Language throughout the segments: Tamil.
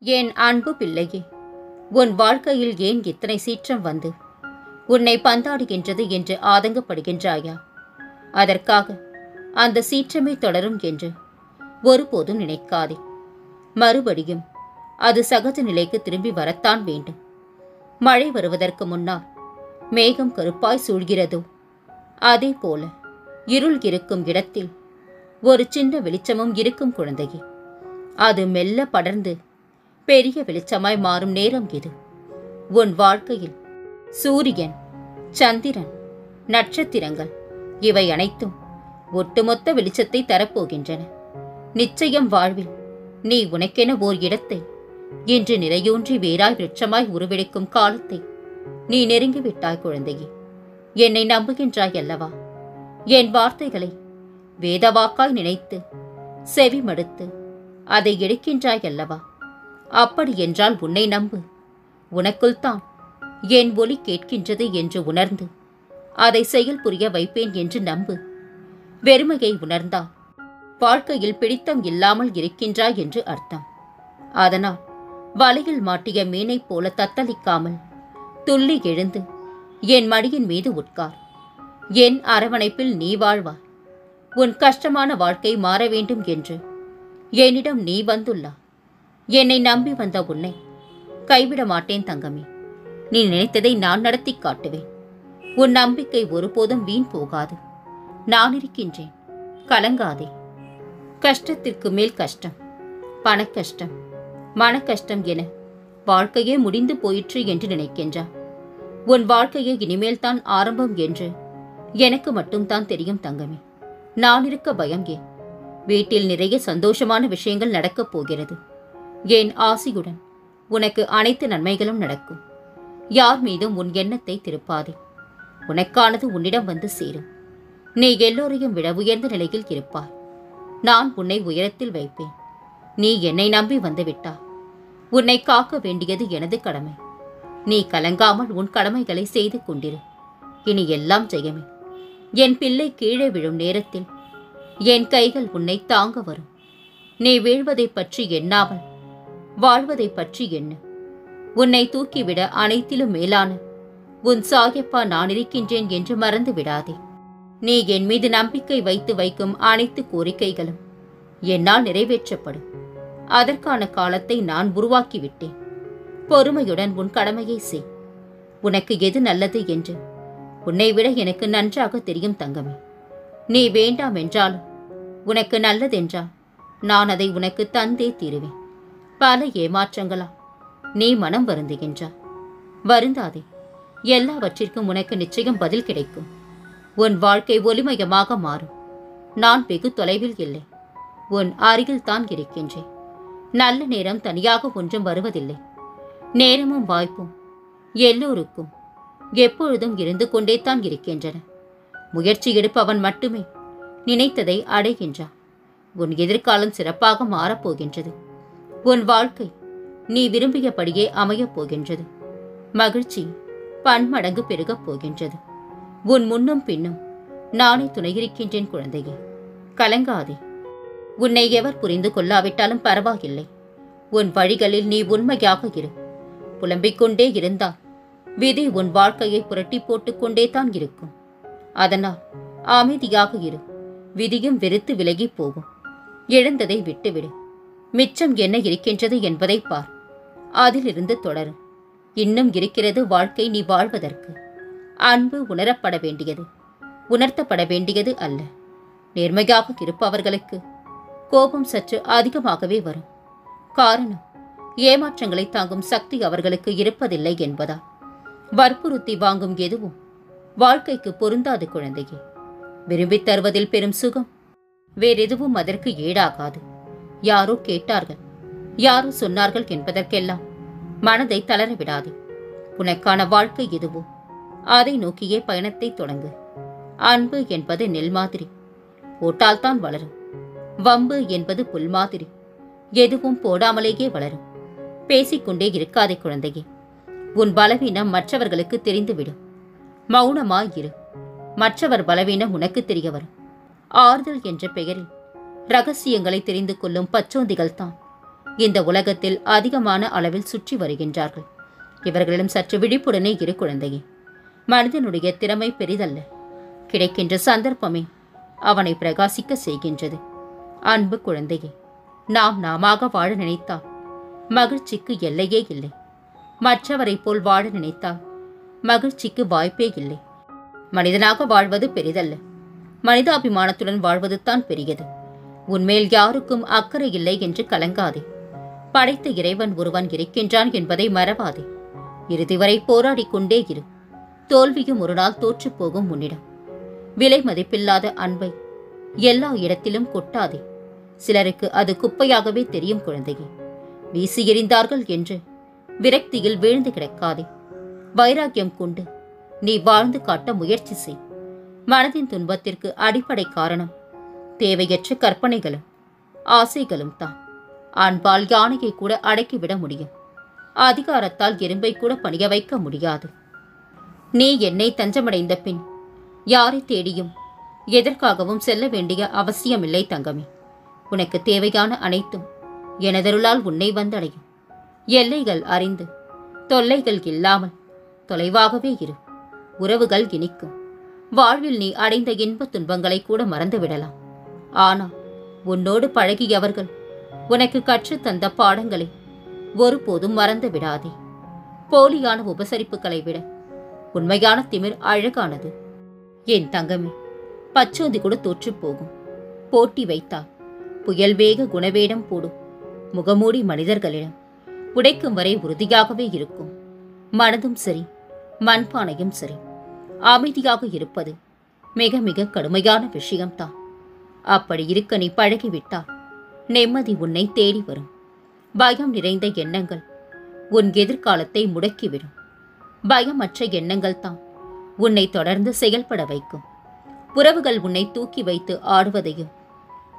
என் அன்பு பிள்ளையே, உன் வாழ்க்கையில் ஏன் இத்தனை சீற்றம் வந்து உன்னை பந்தாடுகின்றது என்று ஆதங்கப்படுகின்றாயா? அதற்காக அந்த சீற்றமே தொடரும் என்று ஒருபோதும் நினைக்காதே. மறுபடியும் அது சகஜ நிலைக்கு திரும்பி வரத்தான் வேண்டும். மழை வருவதற்கு முன்னால் மேகம் கருப்பாய் சூழ்கிறதோ அதே போல இருள் இருக்கும் இடத்தில் ஒரு சின்ன வெளிச்சமும் இருக்கும் குழந்தையே. அது மெல்ல படர்ந்து பெரிய வெளிச்சமாய் மாறும் நேரம் இது. உன் வாழ்க்கையில் சூரியன், சந்திரன், நட்சத்திரங்கள் இவை அனைத்தும் ஒட்டுமொத்த வெளிச்சத்தை தரப்போகின்றன. நிச்சயம் வாழ்வில் நீ உனக்கென ஓர் இடத்தை இன்று நிறையூன்றி வேறாய் விருட்சமாய் உருவெடுக்கும் காலத்தை நீ நெருங்கிவிட்டாய் குழந்தையே. என்னை நம்புகின்றாய் அல்லவா? என் வார்த்தைகளை வேதவாக்காய் நினைத்து செவி மடுத்து அதை எடுக்கின்றாய் அல்லவா? அப்படி என்றால் உன்னை நம்பு. உனக்குள் தான் என் ஒலி கேட்கின்றது என்று உணர்ந்து அதை செயல் புரிய வைப்பேன் என்று நம்பு. வெறுமையை உணர்ந்தால் வாழ்க்கையில் பிடித்தம் இல்லாமல் இருக்கின்றாய் என்று அர்த்தம். அதனால் வலையில் மாட்டிய மீனைப் போல தத்தளிக்காமல் துள்ளி எழுந்து என் மடியின் மீது உட்கார். என் அரவணைப்பில் நீ வாழ்வாய். உன் கஷ்டமான வாழ்க்கை மாற வேண்டும் என்று என்னிடம் நீ வந்துள்ளாய். என்னை நம்பி வந்த உன்னை கைவிட மாட்டேன் தங்கமே. நீ நினைத்ததை நான் நடத்தி காட்டுவேன். உன் நம்பிக்கை ஒருபோதும் வீண் போகாது. நான் இருக்கின்றேன், கலங்காதே. கஷ்டத்திற்கு மேல் கஷ்டம், பணக்கஷ்டம், மனக்கஷ்டம் என வாழ்க்கையே முடிந்து போயிற்று என்று நினைக்கின்றான். உன் வாழ்க்கையே இனிமேல் தான் ஆரம்பம் என்று எனக்கு மட்டும்தான் தெரியும் தங்கமே. நான் இருக்க பயம் ஏன்? வீட்டில் நிறைய சந்தோஷமான விஷயங்கள் நடக்கப் போகிறது. என் ஆசியுடன் உனக்கு அனைத்து நன்மைகளும் நடக்கும். யார் மீதும் உன் எண்ணத்தை திருப்பாதே. உனக்கானது உன்னிடம் வந்து சேரும். நீ எல்லோரையும் விட உயர்ந்த நிலையில் இருப்பாய். நான் உன்னை உயரத்தில் வைப்பேன். நீ என்னை நம்பி வந்துவிட்டாய். உன்னை காக்க வேண்டியது எனது கடமை. நீ கலங்காமல் உன் கடமைகளை செய்து கொண்டிரு. இனி எல்லாம் ஜெயமே. என் பிள்ளை கீழே விழும் நேரத்தில் என் கைகள் உன்னை தாங்க வரும். நீ வீழ்வதை பற்றி எண்ணாமல் வாழ்வதை பற்றி எண்ணு. உன்னை தூக்கிவிட அனைத்திலும் மேலான உன் சாயப்பா நான் இருக்கின்றேன் என்று மறந்து விடாதே. நீ என் மீது நம்பிக்கை வைத்து வைக்கும் அனைத்து கோரிக்கைகளும் என்னால் நிறைவேற்றப்படும். அதற்கான காலத்தை நான் உருவாக்கிவிட்டேன். பொறுமையுடன் உன் கடமையை செய். உனக்கு எது நல்லது என்று உன்னை விட எனக்கு நன்றாக தெரியும் தங்கமே. நீ வேண்டாம் என்றாலும் உனக்கு நல்லதென்றால் நான் அதை உனக்கு தந்தே தீருவேன். பல ஏமாற்றங்களா நீ மனம் வருந்துகின்றாய். வருந்தாதே. எல்லாவற்றிற்கும் உனக்கு நிச்சயம் பதில் கிடைக்கும். உன் வாழ்க்கை ஒளிமயமாக மாறும். நான் வெகு தொலைவில் இல்லை, உன் அருகில் தான் இருக்கின்றேன். நல்ல நேரம் தனியாக ஒன்றும் வருவதில்லை. நேரமும் வாய்ப்பும் எல்லோருக்கும் எப்பொழுதும் இருந்து கொண்டே தான் இருக்கின்றன. முயற்சி எடுப்பவன் மட்டுமே நினைத்ததை அடைகின்றான். உன் எதிர்காலம் சிறப்பாக மாறப்போகின்றது. உன் வாழ்க்கை நீ விரும்பியபடியே அமையப் போகின்றது. மகிழ்ச்சி பன்மடங்கு பெருகப் போகின்றது. உன் முன்னும் பின்னும் நானே துணையிருக்கின்றேன் குழந்தையே. கலங்காதே. உன்னை எவர் புரிந்து கொள்ளாவிட்டாலும் பரவாயில்லை. உன் வழிகளில் நீ உண்மையாக இரு. புலம்பிக் கொண்டே இருந்தால் விதி உன் வாழ்க்கையை புரட்டி போட்டுக்கொண்டே தான் இருக்கும். அதனால் அமைதியாக இரு. விதியும் வெறுத்து விலகி போகும். இழந்ததை விட்டுவிடு. மிச்சம் என்ன இருக்கின்றது என்பதை பார். அதிலிருந்து தொடரு. இன்னும் இருக்கிறது வாழ்க்கை நீ வாழ்வதற்கு. அன்பு உணரப்பட வேண்டியது, உணர்த்தப்பட வேண்டியது அல்ல. நேர்மையாக இருப்பவர்களுக்கு கோபம் சற்று அதிகமாகவே வரும். காரணம், ஏமாற்றங்களை தாங்கும் சக்தி அவர்களுக்கு இருப்பதில்லை என்பதால். வற்புறுத்தி வாங்கும் எதுவும் வாழ்க்கைக்கு பொருந்தாது குழந்தையே. விரும்பித் தருவதில் பெரும் சுகம் வேறெதுவும் அதற்கு ஈடாகாது. யாரோ கேட்டார்கள், யாரோ சொன்னார்கள் என்பதற்கெல்லாம் மனதை தளர விடாதே. உனக்கான வாழ்க்கை எதுவோ அதை நோக்கியே பயணத்தை தொடங்கு. அன்பு என்பது நெல் மாதிரி, போட்டால்தான் வளரும். வம்பு என்பது புல் மாதிரி, எதுவும் போடாமலேயே வளரும். பேசிக்கொண்டே இருக்காதே குழந்தையே. உன் பலவீனம் மற்றவர்களுக்கு தெரிந்துவிடும். மௌனமாயிரு. மற்றவர் பலவீனம் உனக்கு தெரிய வரும். ஆறுதல் என்ற பெயரில் ரகசியங்களை தெரிந்து கொள்ளும் பச்சோந்திகள் தான் இந்த உலகத்தில் அதிகமான அளவில் சுற்றி வருகின்றார்கள். இவர்களிடம் சற்று விழிப்புடனே இரு குழந்தையே. மனிதனுடைய திறமை பெரிதல்ல, கிடைக்கின்ற சந்தர்ப்பமே அவனை பிரகாசிக்க செய்கின்றது. அன்பு குழந்தையே, நாமாக வாழ நினைத்தால் மகிழ்ச்சிக்கு எல்லையே இல்லை. மற்றவரை போல் வாழ நினைத்தால் மகிழ்ச்சிக்கு வாய்ப்பே இல்லை. மனிதனாக வாழ்வது பெரிதல்ல, மனிதாபிமானத்துடன் வாழ்வது தான் பெரியது. உன்மேல் யாருக்கும் அக்கறை இல்லை என்று கலங்காதே. படைத்த இறைவன் ஒருவன் இருக்கின்றான் என்பதை மறவாதே. இறுதி வரை போராடி கொண்டே இரு. தோல்வியும் ஒரு நாள் தோற்றுப்போகும் உன்னிடம். விலை மதிப்பில்லாத அன்பை எல்லா இடத்திலும் கொட்டாதே. சிலருக்கு அது குப்பையாகவே தெரியும் குழந்தையே. வீசி எறிந்தார்கள் என்று விரக்தியில் வீழ்ந்து கிடக்காதே. வைராக்கியம் கொண்டு நீ வாழ்ந்து காட்ட முயற்சி செய். மனதின் துன்பத்திற்கு அடிப்படை காரணம் தேவையற்ற கற்பனைகளும் ஆசைகளும் தான். அன்பால் யானையை கூட அடக்கிவிட முடியும், அதிகாரத்தால் எறும்பை கூட பணிய வைக்க முடியாது. நீ என்னை தஞ்சமடைந்த பின் யாரை தேடியும் எதற்காகவும் செல்ல வேண்டிய அவசியமில்லை தங்கமே. உனக்கு தேவையான அனைத்தும் எனதருளால் உன்னை வந்தடையும். எல்லைகள் அறிந்து தொல்லைகள் இல்லாமல் தொலைவாகவே இரு. உறவுகள் இனிக்கும். வாழ்வில் நீ அடைந்த இன்ப துன்பங்களை கூட மறந்துவிடலாம். ஆனால் உன்னோடு பழகியவர்கள் உனக்கு கற்றுத்தந்த பாடங்களை ஒருபோதும் மறந்து விடாதே. போலியான உபசரிப்புகளை விட உண்மையான திமிர் அழகானது. என் தங்கமே, பச்சோந்தி கூட தோற்று போகும். போட்டி வைத்தால் புயல் வேக குணவேடம் போடும் முகமூடி மனிதர்களிடம் உடைக்கும் வரை உறுதியாகவே இருக்கும். மனதும் சரி, மண்பானையும் சரி, அமைதியாக இருப்பது மிக மிக கடுமையான விஷயம்தான். அப்படி இருக்க நீ பழகிவிட்டால் நிம்மதி உன்னை தேடி வரும். பயம் நிறைந்த எண்ணங்கள் உன் எதிர்காலத்தை முடக்கிவிடும். பயமற்ற எண்ணங்கள் தான் உன்னை தொடர்ந்து செயல்பட வைக்கும். உறவுகள் உன்னை தூக்கி வைத்து ஆடுவதையும்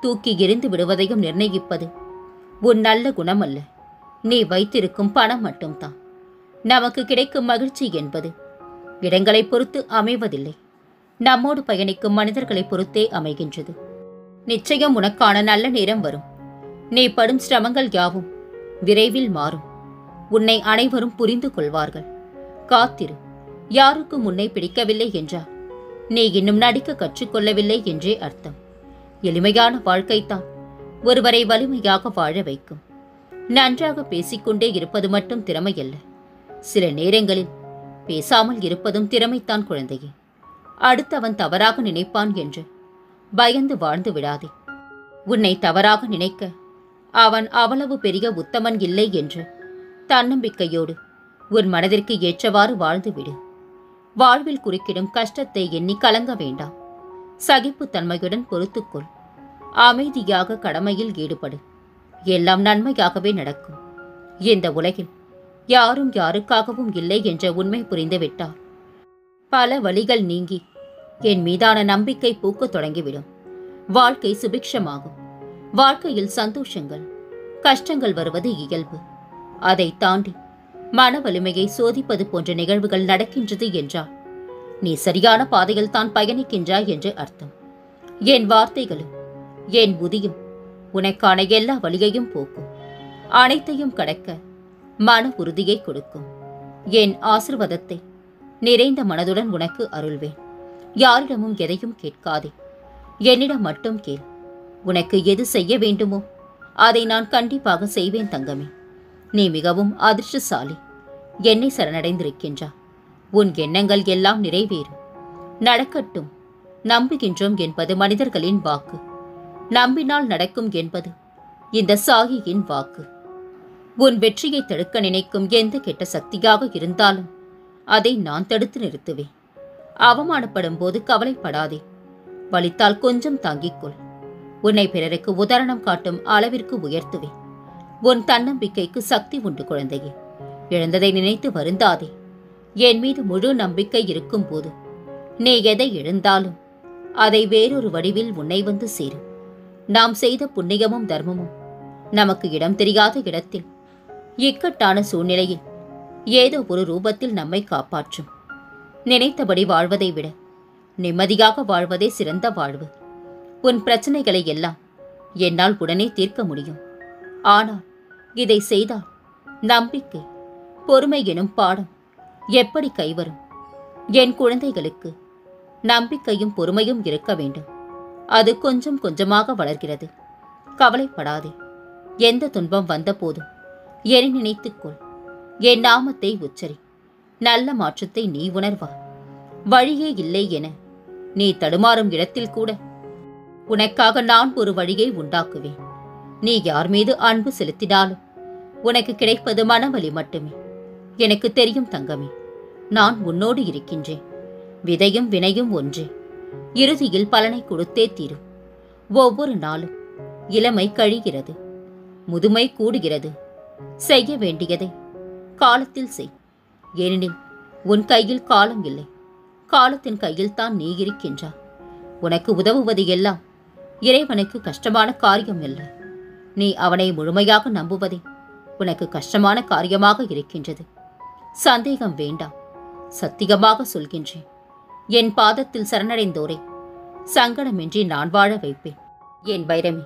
தூக்கி எறிந்து விடுவதையும் நிர்ணயிப்பது உன் நல்ல குணமல்ல, நீ வைத்திருக்கும் பணம் மட்டும்தான். நமக்கு கிடைக்கும் மகிழ்ச்சி என்பது இடங்களை பொறுத்து அமைவதில்லை, நம்மோடு பயணிக்கும் மனிதர்களை பொறுத்தே அமைகின்றது. நிச்சயம் உனக்கான நல்ல நேரம் வரும். நீ படும் சிரமங்கள் யாவும் விரைவில் மாறும். உன்னை அனைவரும் புரிந்து கொள்வார்கள். காத்திரு. யாருக்கும் உன்னை பிடிக்கவில்லை என்றால் நீ இன்னும் நடிக்க கற்றுக்கொள்ளவில்லை என்றே அர்த்தம். எளிமையான வாழ்க்கைத்தான் ஒருவரை வலிமையாக வாழ வைக்கும். நன்றாக பேசிக்கொண்டே இருப்பது மட்டும் திறமையல்ல, சில நேரங்களில் பேசாமல் இருப்பதும் திறமைத்தான் குழந்தையே. அடுத்தவன் தவறாக நினைப்பான் என்று பயந்து வாழ்ந்து விடாதே. உன்னை தவறாக நினைக்க அவன் அவ்வளவு பெரிய உத்தமன் இல்லை என்று தன்னம்பிக்கையோடு உன் மனதிற்கு ஏற்றவாறு வாழ்ந்து விடு. வாழ்வில் குறுக்கிடும் கஷ்டத்தை எண்ணி கலங்க வேண்டாம். சகிப்புத்தன்மையுடன் பொறுத்துக்கொள். அமைதியாக கடமையில் ஈடுபடு. எல்லாம் நன்மையாகவே நடக்கும். இந்த உலகில் யாரும் யாருக்காகவும் இல்லை என்ற உண்மை புரிந்துவிட்டால் பல வழிகள் நீங்கி என் மீதான நம்பிக்கை பூக்கத் தொடங்கிவிடும். வாழ்க்கை சுபிக்ஷமாகும். வாழ்க்கையில் சந்தோஷங்கள் கஷ்டங்கள் வருவது இயல்பு. அதை தாண்டி மன வலிமையை சோதிப்பது போன்ற நிகழ்வுகள் நடக்கின்றது என்றால் நீ சரியான பாதையில் தான் பயணிக்கின்றாய் என்று அர்த்தம். என் வார்த்தைகளும் என் புதியும் உனக்கான எல்லா வழியையும் போக்கும். அனைத்தையும் கடக்க மன உறுதியை கொடுக்கும். என் ஆசிர்வாதத்தை நிறைந்த மனதுடன் உனக்கு அருள்வேன். யாரிடமும் எதையும் கேட்காதே, என்னிடம் மட்டும் கேள். உனக்கு எது செய்ய வேண்டுமோ அதை நான் கண்டிப்பாக செய்வேன் தங்கமே. நீ மிகவும் அதிர்ஷ்டசாலி. என்னை சரணடைந்திருக்கின்றா. உன் எண்ணங்கள் எல்லாம் நிறைவேறும். நடக்கட்டும். நம்புகின்றோம் என்பது மனிதர்களின் வாக்கு. நம்பினால் நடக்கும் என்பது இந்த சாகியின் வாக்கு. உன் வெற்றியை தடுக்க நினைக்கும் எந்த கெட்ட சக்தியாக இருந்தாலும் அதை நான் தடுத்து நிறுத்துவேன். அவமானப்படும் போது கவலைப்படாதே. வலித்தால் கொஞ்சம் தாங்கிக்கொள். உன்னை பிறருக்கு உதாரணம் காட்டும் அளவிற்கு உயர்த்துவேன். உன் தன்னம்பிக்கைக்கு சக்தி உண்டு குழந்தையே. இழந்ததை நினைத்து வருந்தாதே. என் மீது முழு நம்பிக்கை இருக்கும் போது நீ எதை இழந்தாலும் அதை வேறொரு வடிவில் உன்னை வந்து சேரும். நாம் செய்த புண்ணியமும் தர்மமும் நமக்கு இடம் தெரியாத இடத்தில் இக்கட்டான சூழ்நிலையில் ஏதோ ஒரு ரூபத்தில் நம்மை காப்பாற்றும். நினைத்தபடி வாழ்வதை விட நிம்மதியாக வாழ்வதே சிறந்த வாழ்வு. உன் பிரச்சனைகளை எல்லாம் என்னால் உடனே தீர்க்க முடியும். ஆனால் இதை செய்தால் நம்பிக்கை, பொறுமை எனும் பாடம் எப்படி கைவரும்? என் குழந்தைகளுக்கு நம்பிக்கையும் பொறுமையும் இருக்க வேண்டும். அது கொஞ்சம் கொஞ்சமாக வளர்கிறது. கவலைப்படாதே. எந்த துன்பம் வந்த போதும் என்னை நினைத்துக்கொள். என் நாமத்தை உச்சரி. நல்ல மாற்றத்தை நீ உணர்வாய். வழியே இல்லை என நீ தடுமாறும் இடத்தில் கூட உனக்காக நான் ஒரு வழியை உண்டாக்குவேன். நீ யார் மீது அன்பு செலுத்தினாலும் உனக்கு கிடைப்பது மனவலி மட்டுமே. எனக்கு தெரியும் தங்கமே, நான் உன்னோடு இருக்கின்றேன். விதையும் வினையும் ஒன்றே. இறுதியில் பலனை கொடுத்தே தீரும். ஒவ்வொரு நாளும் இளமை கழிகிறது, முதுமை கூடுகிறது. செய்ய வேண்டியதை காலத்தில் செய். ஏனெனில் உன் கையில் காலம் இல்லை, காலத்தின் கையில் தான் நீ இருக்கின்றாய். உனக்கு உதவுவது எல்லாம் இறைவனுக்கு கஷ்டமான காரியம் இல்லை. நீ அவனை முழுமையாக நம்புவதே உனக்கு கஷ்டமான காரியமாக இருக்கின்றது. சந்தேகம் வேண்டாம். சத்தியமாக சொல்கின்றேன், என் பாதத்தில் சரணடைந்தோரை சங்கடமின்றி நான் வாழ வைப்பேன். என் வைரமே,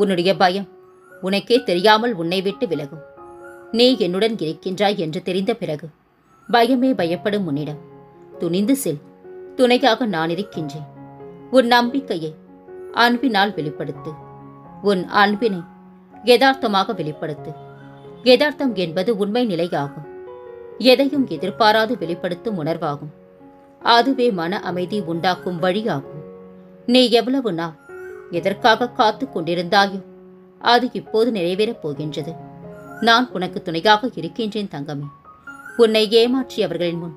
உன்னுடைய பயம் உனக்கே தெரியாமல் உன்னை விட்டு விலகும். நீ என்னுடன் இருக்கின்றாய் என்று தெரிந்த பிறகு பயமே பயப்படும் உன்னிடம் துணிந்து செல். துணையாக நான் இருக்கின்றேன். உன் நம்பிக்கையை அன்பினால் வெளிப்படுத்து. உன் அன்பினை யதார்த்தமாக வெளிப்படுத்து. யதார்த்தம் என்பது உண்மை நிலையாகும். எதையும் எதிர்பாராது வெளிப்படுத்தும் உணர்வாகும். அதுவே மன அமைதி உண்டாக்கும் வழியாகும். நீ எவ்வளவு நாள் எதற்காக காத்து கொண்டிருந்தாயோ அது இப்போது நிறைவேறப் போகின்றது. நான் உனக்கு துணையாக இருக்கின்றேன் தங்கமே. உன்னை ஏமாற்றியவர்களின் முன்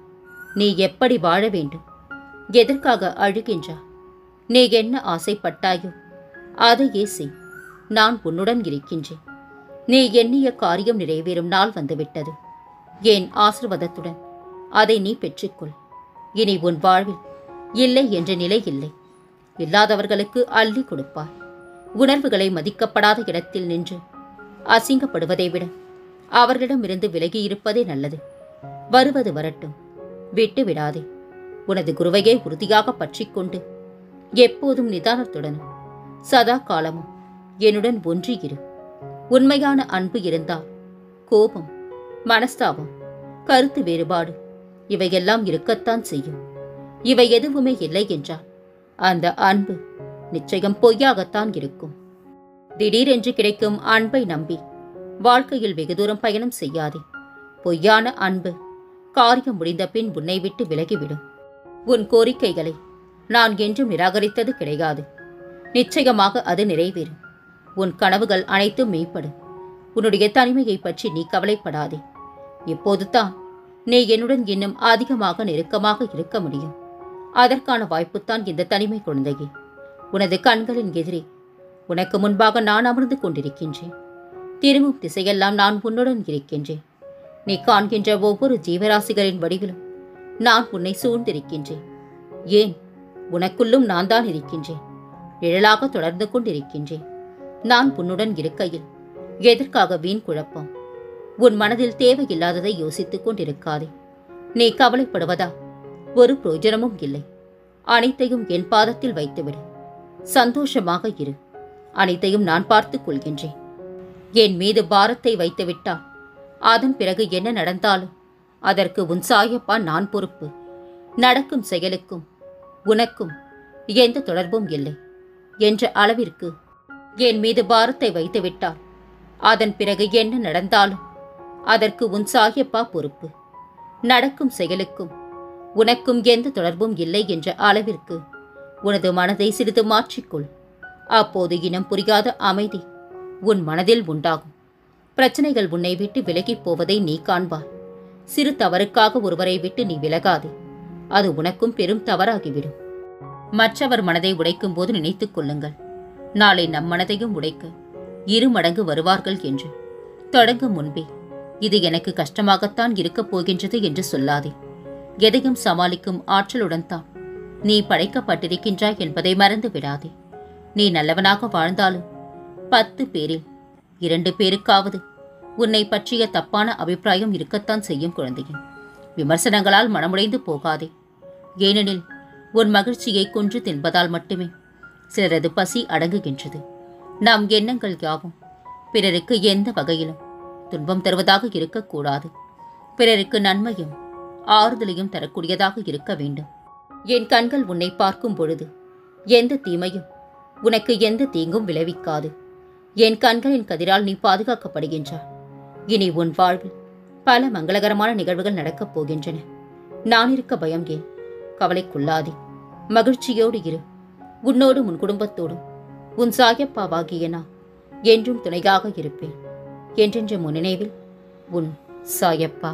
நீ எப்படி வாழ வேண்டும்? எதற்காக அழுகின்றாய்? நீ என்ன ஆசைப்பட்டாயோ அதையே செய். நான் உன்னுடன் இருக்கின்றேன். நீ எண்ணிய காரியம் நிறைவேறும் நாள் வந்துவிட்டது. என் ஆசீர்வாதத்துடன் அதை நீ பெற்றுக்கொள். இனி உன் வாழ்வில் இல்லை என்ற நிலை இல்லை. இல்லாதவர்களுக்கு அள்ளி கொடுப்பார். உணர்வுகளை மதிக்கப்படாத இடத்தில் நின்று அசிங்கப்படுவதை விட அவர்களிடமிருந்து விலகி இருப்பதே நல்லது. வருவது வரட்டும், விட்டு விடாதே. உனது குருவையை உறுதியாக பற்றிக்கொண்டு எப்போதும் நிதானத்துடனும் சதா காலமும் என்னுடன் ஒன்றி இரு. உண்மையான அன்பு இருந்தால் கோபம், மனஸ்தாபம், கருத்து வேறுபாடு இவையெல்லாம் இருக்கத்தான் செய்யும். இவை எதுவுமே இல்லை என்றால் அந்த அன்பு நிச்சயம் பொய்யாகத்தான் இருக்கும். திடீரென்று கிடைக்கும் அன்பை நம்பி வாழ்க்கையில் வெகு தூரம் பயணம் செய்யாதே. பொய்யான அன்பு காரியம் முடிந்த பின் உன்னை விட்டு விலகிவிடும். உன் கோரிக்கைகளை நான் என்றும் நிராகரித்தது கிடையாது. நிச்சயமாக அது நிறைவேறும். உன் கனவுகள் அனைத்தும் மேம்படும். உன்னுடைய தனிமையை பற்றி நீ கவலைப்படாதே. இப்போது தான் நீ என்னுடன் இன்னும் அதிகமாக நெருக்கமாக இருக்க முடியும். அதற்கான வாய்ப்புத்தான் இந்த தனிமை குழந்தையே. உனது கண்களின் எதிரே உனக்கு முன்பாக நான் அமர்ந்து கொண்டிருக்கின்றேன். திரும்பும் திசையெல்லாம் நான் உன்னுடன் இருக்கின்றேன். நீ காண்கின்ற ஒவ்வொரு ஜீவராசிகளின் வடிவிலும் நான் உன்னை சூழ்ந்திருக்கின்றேன். ஏன், உனக்குள்ளும் நான் தான் இருக்கின்றேன். நிழலாக தொடர்ந்து கொண்டிருக்கின்றேன். நான் உன்னுடன் இருக்கையில் எதற்காக வீண் குழப்பம்? உன் மனதில் தேவையில்லாததை யோசித்துக் கொண்டிருக்காதே. நீ கவலைப்படுவதா ஒரு பிரயோஜனமும் இல்லை. அனைத்தையும் என் பாதத்தில் வைத்துவிடு. சந்தோஷமாக இரு. அனைத்தையும் நான் பார்த்துக் கொள்கின்றேன். என் மீது பாரத்தை வைத்துவிட்டால் அதன் பிறகு என்ன நடந்தாலும் அதற்கு உன் சாயப்பா நான் பொறுப்பு. நடக்கும் செயலுக்கும் உனக்கும் எந்த தொடர்பும் இல்லை என்ற அளவிற்கு என் மீது பாரத்தை வைத்துவிட்டால் அதன் பிறகு என்ன நடந்தாலும் அதற்கு உன் சாயப்பா பொறுப்பு. நடக்கும் செயலுக்கும் உனக்கும் எந்த தொடர்பும் இல்லை என்ற அளவிற்கு உனது மனதை சிறிது மாற்றிக்கொள். அப்போது இனம் புரியாத அமைதி உன் மனதில் உண்டாகும். பிரச்சனைகள் உன்னை விட்டு விலகிப் போவதை நீ காண்பாய். சிறு தவறுக்காக ஒருவரை விட்டு நீ விலகாதே. அது உனக்கும் பெரும் தவறாகிவிடும். மற்றவர் மனதை உடைக்கும் போது நினைத்துக் கொள்ளுங்கள், நாளை நம் மனதையும் உடைக்க 2 மடங்கு வருவார்கள் என்று. தொடங்கும் முன்பே இது எனக்கு கஷ்டமாகத்தான் இருக்கப் போகின்றது என்று சொல்லாதே. எதையும் சமாளிக்கும் ஆற்றலுடன் தான் நீ படைக்கப்பட்டிருக்கின்றாய் என்பதை மறந்து விடாதே. நீ நல்லவனாக வாழ்ந்தாலும் 10 பேரில் 2 பேருக்காவது உன்னை பற்றிய தப்பான அபிப்பிராயம் இருக்கத்தான் செய்யும் குழந்தையே. விமர்சனங்களால் மனமுடைந்து போகாதே. ஏனெனில் உன் மகிழ்ச்சியை கொன்று தின்பதால் மட்டுமே சிலரது பசி அடங்குகின்றது. நம் எண்ணங்கள் யாவும் பிறருக்கு எந்த வகையிலும் துன்பம் தருவதாக இருக்கக்கூடாது. பிறருக்கு நன்மையும் ஆறுதலையும் தரக்கூடியதாக இருக்க வேண்டும். என் கண்கள் உன்னை பார்க்கும் பொழுது எந்த தீமையும் உனக்கு எந்த தீங்கும் விளைவிக்காது. என் கண்களின் கதிரால் நீ பாதுகாக்கப்படுகின்றாய். இனி உன் வாழ்வில் பல மங்களகரமான நிகழ்வுகள் நடக்கப் போகின்றன. நான் இருக்க பயம் ஏன்? கவலைக்குள்ளாதே, மகிழ்ச்சியோடு இரு. உன்னோடும் உன் குடும்பத்தோடும் உன் சாயப்பாவாகிய நான் என்றும் துணையாக இருப்பேன். என்றென்ற முன் நினைவில் உன் சாயப்பா.